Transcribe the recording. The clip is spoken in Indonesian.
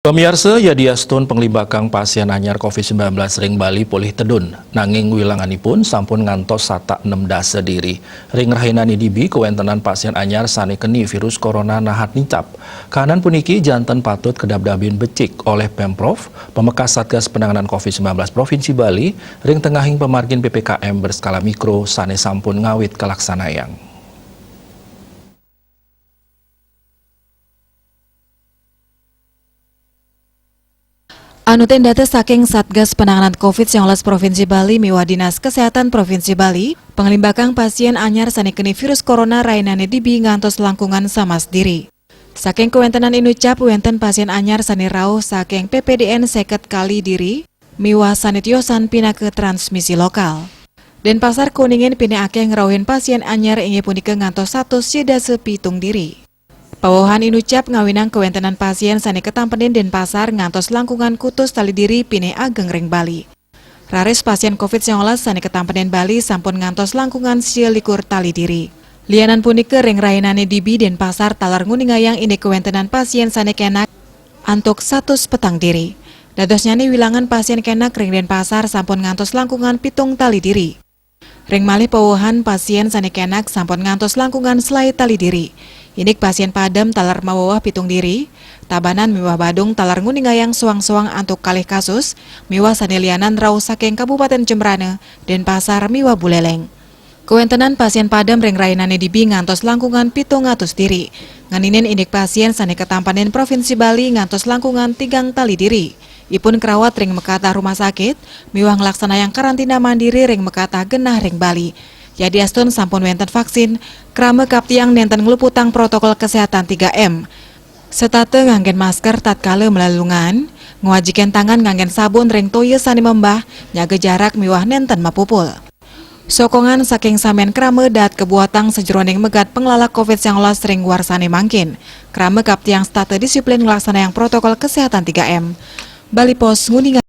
Pemirsa yadiastun penglibakang pasien anyar COVID-19 ring Bali pulih tedun. Nanging wilanganipun sampun ngantos satak 6 dasa diri. Ring rahinani dibi kewentenan pasien anyar sane keni virus corona nahat nincap. Kahanan puniki janten patut kedabdabin becik oleh Pemprov, Pemekas Satgas Penanganan COVID-19 Provinsi Bali, ring tengahing pemargin PPKM berskala mikro sane sampun ngawit kalaksanayang. Anuten data saking Satgas Penanganan COVID-19 Provinsi Bali miwah Dinas Kesehatan Provinsi Bali, penglimbakang pasien anyar sane keni virus corona rainane dibi ngantos langkungan samas diri. Saking kewentenan inucap wenten pasien anyar sane rauh saking PPDN seket kali diri, miwah sanitiosan pina ke transmisi lokal. Denpasar Kuningan pina akeh ngerauhin pasien anyar inge punika ngantos 1 sedase pitung diri. Pawohan inucap ngawinang kewentenan pasien sane ketampenin Denpasar ngantos langkungan kutus tali diri pine ageng ring Bali. Raris pasien COVID-19 sane ketampenin Bali sampun ngantos langkungan likur tali diri. Lianan punika ring rainane dibi Denpasar talar nguningayang ini kewentenan pasien sane kenak antuk 100 petang diri. Dadosnyane wilangan pasien kenak ring Denpasar sampun ngantos langkungan pitung tali diri. Ring malih pawohan pasien sane kenak sampun ngantos langkungan selai tali diri. Inik pasien Padam talar mawawah pitung diri, Tabanan miwah Badung talar nguningayang suang-suang antuk kalih kasus, miwah sanelianan rau saking Kabupaten Jembrana, Denpasar miwah Buleleng. Kewentenan pasien Padam ring rainane dibi ngantos langkungan 700 diri. Nganinin inik pasien sane ketampanin Provinsi Bali ngantos langkungan 3 tali diri. Ipun kerawat ring mekata rumah sakit, miwah ngelaksanayang karantina mandiri ring mekata genah ring Bali. Yadiastun sampun wenten vaksin, krame kaptiang nenten ngeluputang protokol kesehatan 3M. Setate nganggen masker tatkala melalungan, ngwajikan tangan nganggen sabun ring toye sani membah, nyaga jarak miwah nenten mapupul. Sokongan saking samen krame dat kebuatang sejeroning megat pengelola COVID-19 ring warsane mangkin. Krame kaptiang state disiplin ngelaksana yang protokol kesehatan 3M. Bali Pos Nguningan.